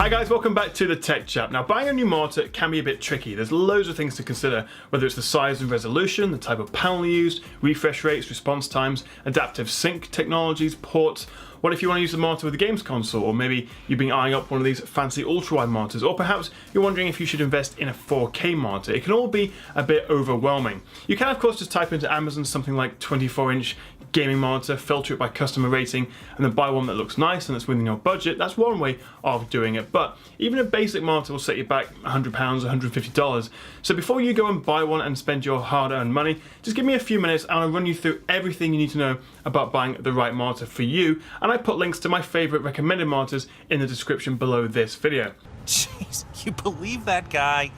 Hi guys, welcome back to the Tech Chat. Now, buying a new monitor can be a bit tricky. There's loads of things to consider, whether it's the size and resolution, the type of panel used, refresh rates, response times, adaptive sync technologies, ports. What if you want to use the monitor with a games console, or maybe you've been eyeing up one of these fancy ultra-wide monitors, or perhaps you're wondering if you should invest in a 4K monitor. It can all be a bit overwhelming. You can of course just type into Amazon something like 24-inch gaming monitor, filter it by customer rating, and then buy one that looks nice and that's within your budget. That's one way of doing it, but even a basic monitor will set you back £100, $150. So before you go and buy one and spend your hard-earned money, just give me a few minutes and I'll run you through everything you need to know about buying the right monitor for you, and I put links to my favorite recommended monitors in the description below this video. Jeez, you believe that guy?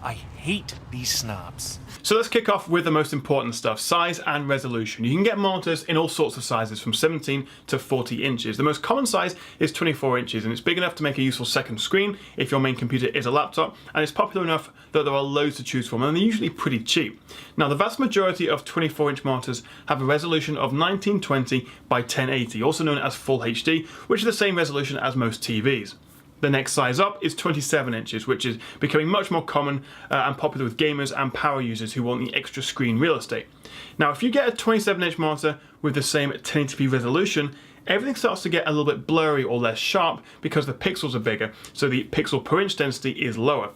I hate these snobs. So let's kick off with the most important stuff, size and resolution. You can get monitors in all sorts of sizes from 17 to 40 inches. The most common size is 24 inches and it's big enough to make a useful second screen if your main computer is a laptop, and it's popular enough that there are loads to choose from, and they're usually pretty cheap. Now, the vast majority of 24-inch monitors have a resolution of 1920 by 1080, also known as Full HD, which is the same resolution as most TVs. The next size up is 27 inches, which is becoming much more common and popular with gamers and power users who want the extra screen real estate. Now, if you get a 27-inch monitor with the same 1080p resolution, everything starts to get a little bit blurry or less sharp because the pixels are bigger, so the pixel per inch density is lower.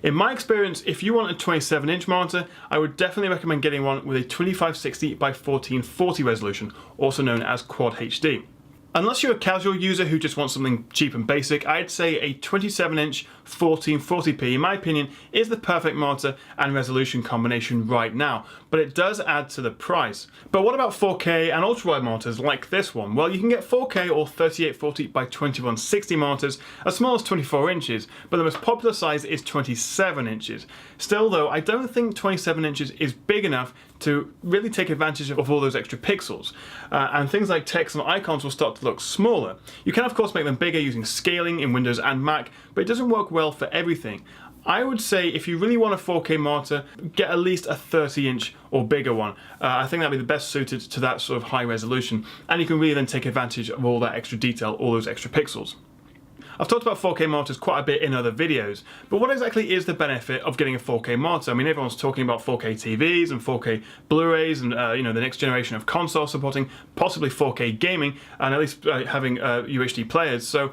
In my experience, if you want a 27-inch monitor, I would definitely recommend getting one with a 2560 by 1440 resolution, also known as Quad HD. Unless you're a casual user who just wants something cheap and basic, I'd say a 27-inch 1440p, in my opinion, is the perfect monitor and resolution combination right now, but it does add to the price. But what about 4K and ultra-wide monitors like this one? Well, you can get 4K or 3840 by 2160 monitors as small as 24 inches, but the most popular size is 27 inches. Still though, I don't think 27 inches is big enough to really take advantage of all those extra pixels. And things like text and icons will start to look smaller. You can of course make them bigger using scaling in Windows and Mac, but it doesn't work well for everything. I would say if you really want a 4K monitor, get at least a 30-inch or bigger one. I think that'd be the best suited to that sort of high resolution, and you can really then take advantage of all that extra detail, all those extra pixels. I've talked about 4K monitors quite a bit in other videos, but what exactly is the benefit of getting a 4K monitor? I mean, everyone's talking about 4K TVs and 4K Blu-rays and the next generation of consoles supporting possibly 4K gaming and at least having UHD players. So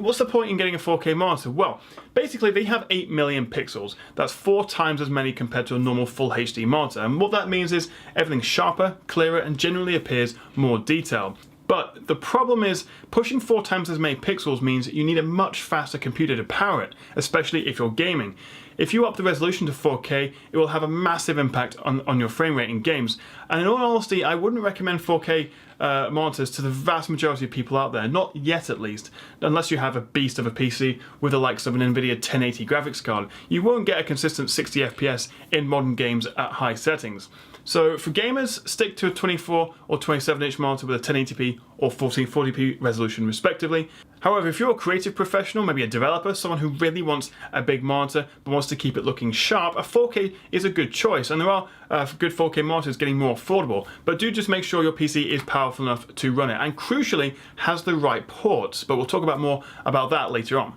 what's the point in getting a 4K monitor? Well, basically they have 8 million pixels. That's 4 times as many compared to a normal Full HD monitor. And what that means is everything's sharper, clearer, and generally appears more detailed. But the problem is, pushing 4 times as many pixels means you need a much faster computer to power it, especially if you're gaming. If you up the resolution to 4K, it will have a massive impact on your frame rate in games. And in all honesty, I wouldn't recommend 4K monitors to the vast majority of people out there, not yet at least, unless you have a beast of a PC with the likes of an Nvidia 1080 graphics card. You won't get a consistent 60 FPS in modern games at high settings. So for gamers, stick to a 24 or 27-inch monitor with a 1080p or 1440p resolution respectively. However, if you're a creative professional, maybe a developer, someone who really wants a big monitor but wants to keep it looking sharp, a 4K is a good choice, and there are good 4K monitors getting more affordable, but do just make sure your PC is powerful enough to run it, and crucially has the right ports, but we'll talk about more about that later on.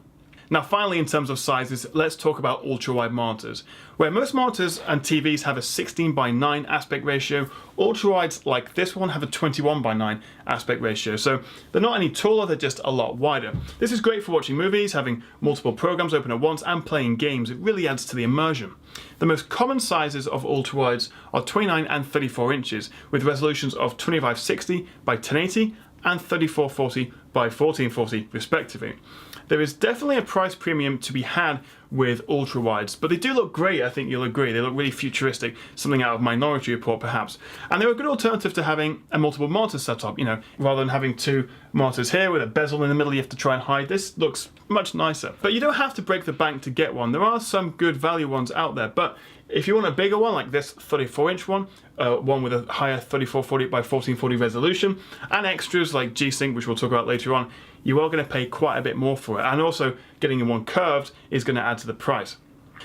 Now finally, in terms of sizes, let's talk about ultra-wide monitors. Where most monitors and TVs have a 16:9 aspect ratio, ultra-wides like this one have a 21:9 aspect ratio. So they're not any taller, they're just a lot wider. This is great for watching movies, having multiple programs open at once, and playing games. It really adds to the immersion. The most common sizes of ultra-wides are 29 and 34 inches, with resolutions of 2560 by 1080 and 3440 by 1440 respectively. There is definitely a price premium to be had with ultra-wides, but they do look great, I think you'll agree. They look really futuristic, something out of Minority Report perhaps. And they're a good alternative to having a multiple monitor setup, rather than having 2 monitors here with a bezel in the middle you have to try and hide. This looks much nicer. But you don't have to break the bank to get one. There are some good value ones out there, but if you want a bigger one like this 34-inch one, one with a higher 3440 by 1440 resolution, and extras like G-Sync, which we'll talk about later on, you are going to pay quite a bit more for it. And also, getting one curved is going to add to the price.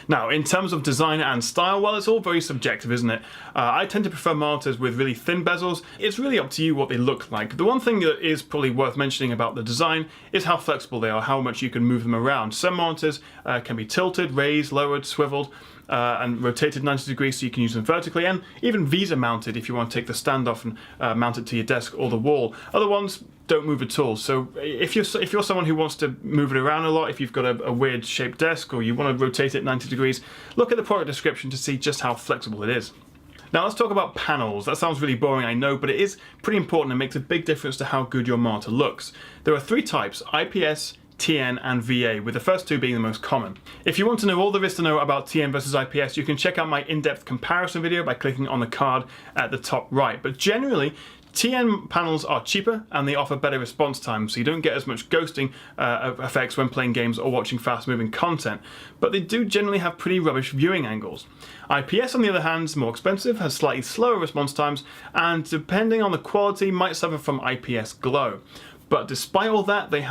Now, in terms of design and style, well, it's all very subjective, isn't it? I tend to prefer monitors with really thin bezels. It's really up to you what they look like. The one thing that is probably worth mentioning about the design is how flexible they are, how much you can move them around. Some monitors can be tilted, raised, lowered, swiveled, and rotated 90 degrees so you can use them vertically, and even VESA mounted if you want to take the stand off and mount it to your desk or the wall. Other ones don't move at all. So if you're someone who wants to move it around a lot, if you've got a weird shaped desk or you want to rotate it 90 degrees, look at the product description to see just how flexible it is. Now let's talk about panels. That sounds really boring, I know, but it is pretty important and makes a big difference to how good your monitor looks. There are 3 types: IPS, TN and VA, with the first 2 being the most common. If you want to know all there is to know about TN versus IPS, you can check out my in-depth comparison video by clicking on the card at the top right. But generally, TN panels are cheaper and they offer better response times, so you don't get as much ghosting effects when playing games or watching fast-moving content, but they do generally have pretty rubbish viewing angles. IPS, on the other hand, is more expensive, has slightly slower response times, and depending on the quality, might suffer from IPS glow. But despite all that, they're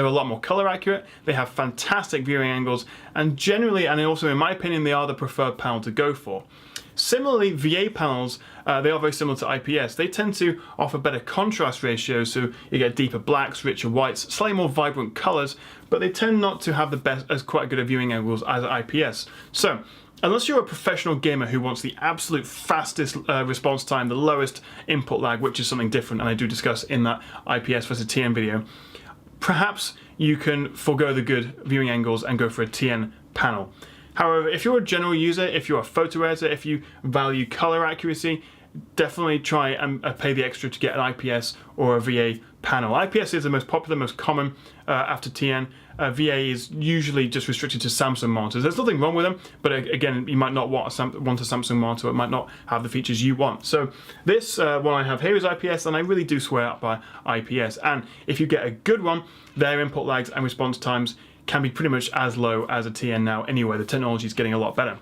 a lot more color accurate, they have fantastic viewing angles, and generally, and also in my opinion, they are the preferred panel to go for. Similarly, VA panels, they are very similar to IPS. They tend to offer better contrast ratios, so you get deeper blacks, richer whites, slightly more vibrant colors, but they tend not to have the best, as quite good a viewing angles as IPS. So, unless you're a professional gamer who wants the absolute fastest response time, the lowest input lag, which is something different, and I do discuss in that IPS versus TN video, perhaps you can forego the good viewing angles and go for a TN panel. However, if you're a general user, if you're a photo editor, if you value color accuracy, definitely try and pay the extra to get an IPS or a VA panel. IPS is the most popular, most common after TN. VA is usually just restricted to Samsung monitors. There's nothing wrong with them, but again, you might not want a Samsung monitor. It might not have the features you want. So this one I have here is IPS, and I really do swear up by IPS. And if you get a good one, their input lags and response times can be pretty much as low as a TN now anyway. The technology is getting a lot better.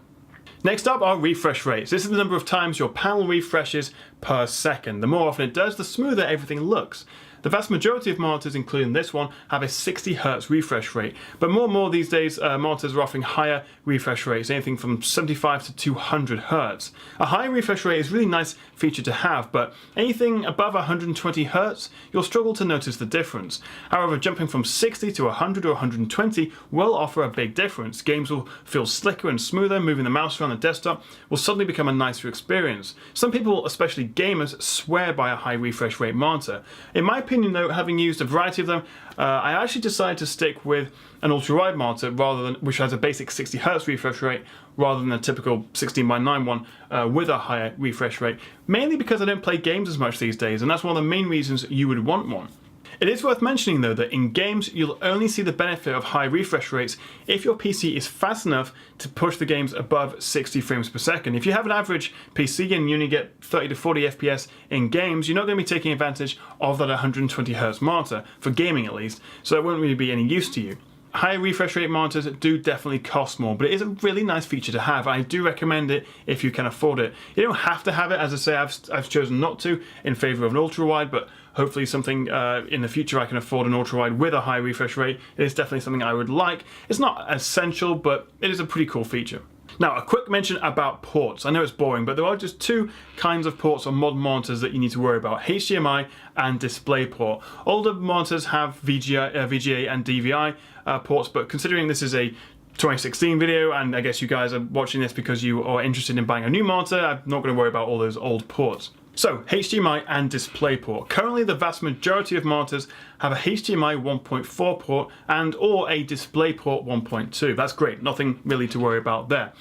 Next up are refresh rates. This is the number of times your panel refreshes per second. The more often it does, the smoother everything looks. The vast majority of monitors, including this one, have a 60 Hz refresh rate, but more and more these days monitors are offering higher refresh rates, anything from 75 to 200 Hz. A high refresh rate is a really nice feature to have, but anything above 120 Hz, you'll struggle to notice the difference. However, jumping from 60 to 100 or 120 will offer a big difference. Games will feel slicker and smoother, moving the mouse around the desktop will suddenly become a nicer experience. Some people, especially gamers, swear by a high refresh rate monitor. In my opinion though, having used a variety of them, I actually decided to stick with an ultra-wide monitor which has a basic 60 Hz refresh rate rather than a typical 16:9 one with a higher refresh rate, mainly because I don't play games as much these days, and that's one of the main reasons you would want one. It is worth mentioning though that in games you'll only see the benefit of high refresh rates if your PC is fast enough to push the games above 60 frames per second. If you have an average PC and you only get 30 to 40 FPS in games, you're not going to be taking advantage of that 120 Hz monitor, for gaming at least, so it won't really be any use to you. High refresh rate monitors do definitely cost more, but it is a really nice feature to have. I do recommend it if you can afford it. You don't have to have it, as I say, I've chosen not to in favor of an ultra wide, but hopefully something in the future I can afford an ultra wide with a high refresh rate. It is definitely something I would like. It's not essential, but it is a pretty cool feature. Now, a quick mention about ports. I know it's boring, but there are just 2 kinds of ports on modern monitors that you need to worry about: HDMI and DisplayPort. Older monitors have VGA and DVI ports, but considering this is a 2016 video, and I guess you guys are watching this because you are interested in buying a new monitor, I'm not going to worry about all those old ports. So, HDMI and DisplayPort. Currently, the vast majority of monitors have a HDMI 1.4 port and or a DisplayPort 1.2. That's great, nothing really to worry about there.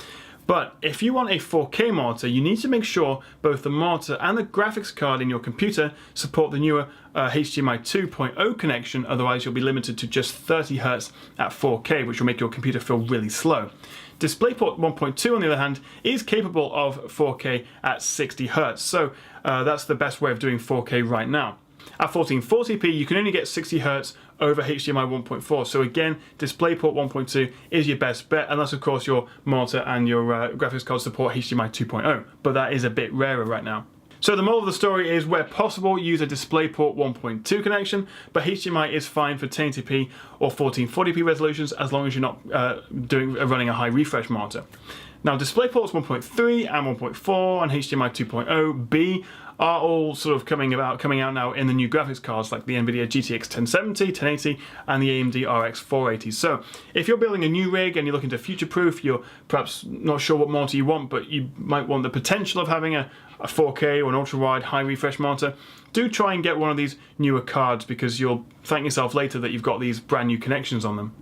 But if you want a 4K monitor, you need to make sure both the monitor and the graphics card in your computer support the newer HDMI 2.0 connection, otherwise you'll be limited to just 30 Hz at 4K, which will make your computer feel really slow. DisplayPort 1.2, on the other hand, is capable of 4K at 60 Hz, so that's the best way of doing 4K right now. At 1440p, you can only get 60 Hz over HDMI 1.4, so again, DisplayPort 1.2 is your best bet, unless of course your monitor and your graphics card support HDMI 2.0, but that is a bit rarer right now. So the moral of the story is, where possible, use a DisplayPort 1.2 connection, but HDMI is fine for 1080p or 1440p resolutions as long as you're not running a high refresh monitor. Now DisplayPorts 1.3 and 1.4 and HDMI 2.0B are all sort of coming out now in the new graphics cards like the NVIDIA GTX 1070, 1080 and the AMD RX 480. So if you're building a new rig and you're looking to future-proof, you're perhaps not sure what monitor you want, but you might want the potential of having a 4K or an ultra-wide high refresh monitor, do try and get one of these newer cards, because you'll thank yourself later that you've got these brand new connections on them.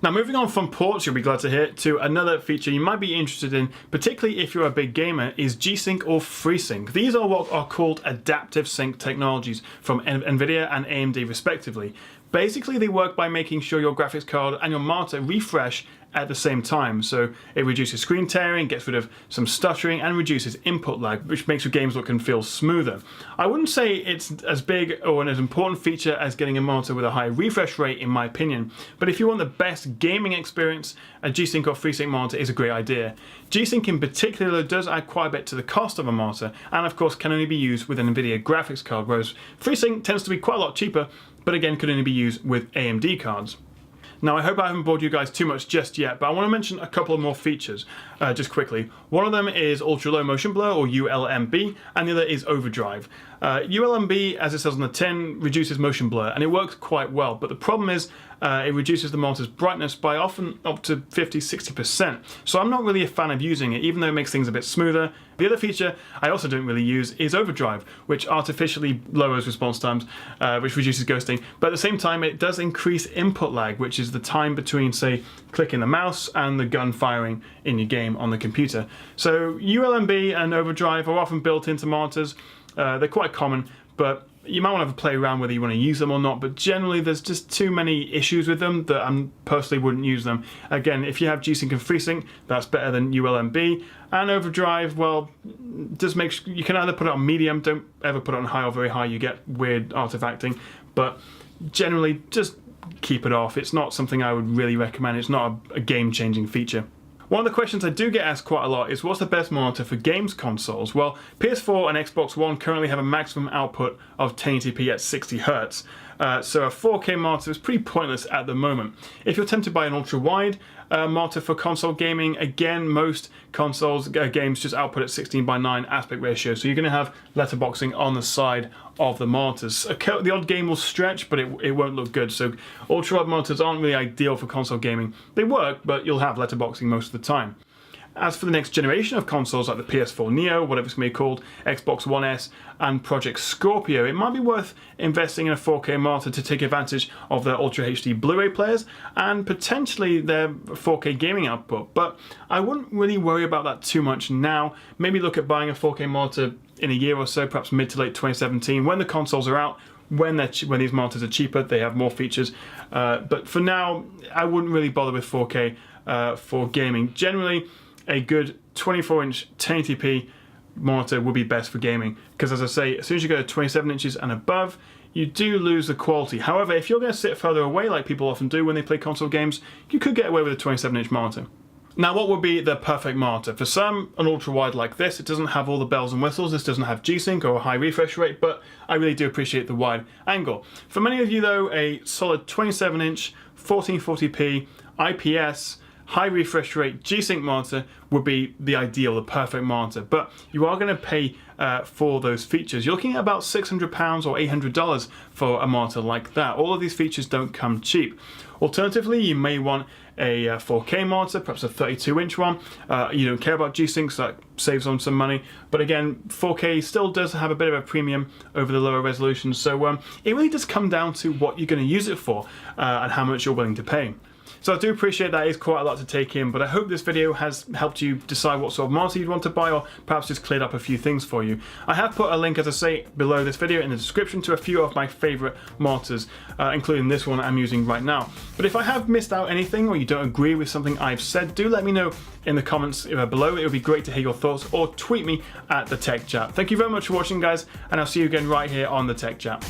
Now moving on from ports, you'll be glad to hear, to another feature you might be interested in, particularly if you're a big gamer, is G-Sync or FreeSync. These are what are called adaptive sync technologies from NVIDIA and AMD respectively. Basically they work by making sure your graphics card and your monitor refresh at the same time, so it reduces screen tearing, gets rid of some stuttering and reduces input lag, which makes your games look and feel smoother. I wouldn't say it's as big or an as important feature as getting a monitor with a high refresh rate in my opinion, but if you want the best gaming experience, a G-Sync or FreeSync monitor is a great idea. G-Sync in particular does add quite a bit to the cost of a monitor, and of course can only be used with an NVIDIA graphics card, whereas FreeSync tends to be quite a lot cheaper, but again could only be used with AMD cards. Now I hope I haven't bored you guys too much just yet, but I want to mention a couple of more features just quickly. One of them is Ultra Low Motion Blur, or ULMB, and the other is Overdrive. ULMB, as it says on the tin, reduces motion blur, and it works quite well, but the problem is it reduces the monitor's brightness by often up to 50–60%. So I'm not really a fan of using it, even though it makes things a bit smoother. The other feature I also don't really use is Overdrive, which artificially lowers response times, which reduces ghosting, but at the same time it does increase input lag, which is the time between, say, clicking the mouse and the gun firing in your game on the computer. So ULMB and Overdrive are often built into monitors. They're quite common, but you might want to have a play around whether you want to use them or not, but generally there's just too many issues with them that I personally wouldn't use them. Again, if you have G-Sync and FreeSync, that's better than ULMB. And Overdrive, well, just make sure you can either put it on medium, don't ever put it on high or very high, you get weird artifacting, but generally just keep it off. It's not something I would really recommend. It's not a game-changing feature. One of the questions I do get asked quite a lot is, what's the best monitor for games consoles? Well, PS4 and Xbox One currently have a maximum output of 1080p at 60 Hz. So a 4K monitor is pretty pointless at the moment. If you're tempted by an ultra-wide monitor for console gaming, again, most consoles games just output at 16:9 aspect ratio, so you're going to have letterboxing on the side of the monitors. The odd game will stretch, but it won't look good, so ultra-wide monitors aren't really ideal for console gaming. They work, but you'll have letterboxing most of the time. As for the next generation of consoles like the PS4 Neo, whatever it's going to be called, Xbox One S and Project Scorpio, it might be worth investing in a 4K monitor to take advantage of their Ultra HD Blu-ray players and potentially their 4K gaming output, but I wouldn't really worry about that too much now. Maybe look at buying a 4K monitor in a year or so, perhaps mid to late 2017, when the consoles are out, when these monitors are cheaper, they have more features, but for now I wouldn't really bother with 4K for gaming. Generally, a good 24-inch 1080p monitor would be best for gaming, because as I say, as soon as you go to 27 inches and above, you do lose the quality. However, if you're going to sit further away like people often do when they play console games, you could get away with a 27-inch monitor. Now, what would be the perfect monitor? For some, an ultra-wide like this, it doesn't have all the bells and whistles, this doesn't have G-Sync or a high refresh rate, but I really do appreciate the wide angle. For many of you though, a solid 27-inch 1440p IPS high refresh rate G-Sync monitor would be the ideal, the perfect monitor, but you are going to pay for those features. You're looking at about £600 or $800 for a monitor like that. All of these features don't come cheap. Alternatively, you may want a 4K monitor, perhaps a 32-inch one. You don't care about G-Sync, so that saves on some money. But again, 4K still does have a bit of a premium over the lower resolution, so it really does come down to what you're going to use it for and how much you're willing to pay. So I do appreciate that is quite a lot to take in, but I hope this video has helped you decide what sort of monitor you'd want to buy, or perhaps just cleared up a few things for you. I have put a link, as I say, below this video in the description to a few of my favourite monitors, including this one I'm using right now. But if I have missed out anything, or you don't agree with something I've said, do let me know in the comments below. It would be great to hear your thoughts, or tweet me at The Tech Chat. Thank you very much for watching, guys, and I'll see you again right here on The Tech Chat.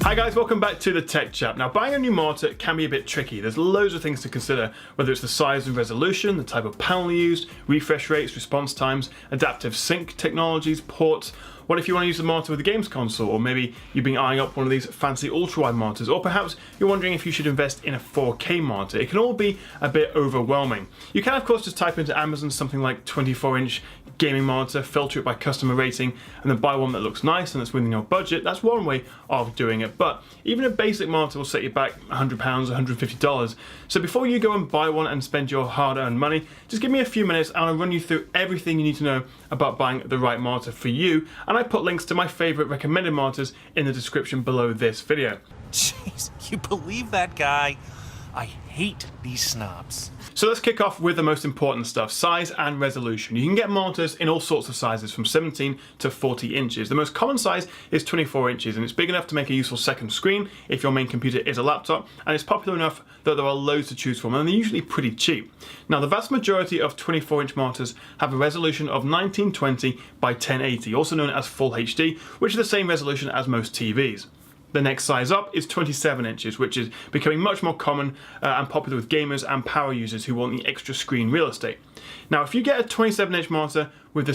Hi guys, welcome back to the Tech Chat. Now, buying a new monitor can be a bit tricky. There's loads of things to consider, whether it's the size and resolution, the type of panel used, refresh rates, response times, adaptive sync technologies, ports. What if you want to use the monitor with a games console, or maybe you've been eyeing up one of these fancy ultra-wide monitors, or perhaps you're wondering if you should invest in a 4K monitor. It can all be a bit overwhelming. You can of course just type into Amazon something like 24-inch gaming monitor, filter it by customer rating, and then buy one that looks nice and that's within your budget. That's one way of doing it, but even a basic monitor will set you back £100, $150. So before you go and buy one and spend your hard-earned money, just give me a few minutes and I'll run you through everything you need to know about buying the right monitor for you, and I put links to my favorite recommended monitors in the description below this video. Jeez, you believe that guy? I hate these snobs. So let's kick off with the most important stuff, size and resolution. You can get monitors in all sorts of sizes from 17 to 40 inches. The most common size is 24 inches, and it's big enough to make a useful second screen if your main computer is a laptop, and it's popular enough that there are loads to choose from, and they're usually pretty cheap. Now, the vast majority of 24-inch monitors have a resolution of 1920 by 1080, also known as Full HD, which is the same resolution as most TVs. The next size up is 27 inches, which is becoming much more common and popular with gamers and power users who want the extra screen real estate. Now, if you get a 27-inch monitor with the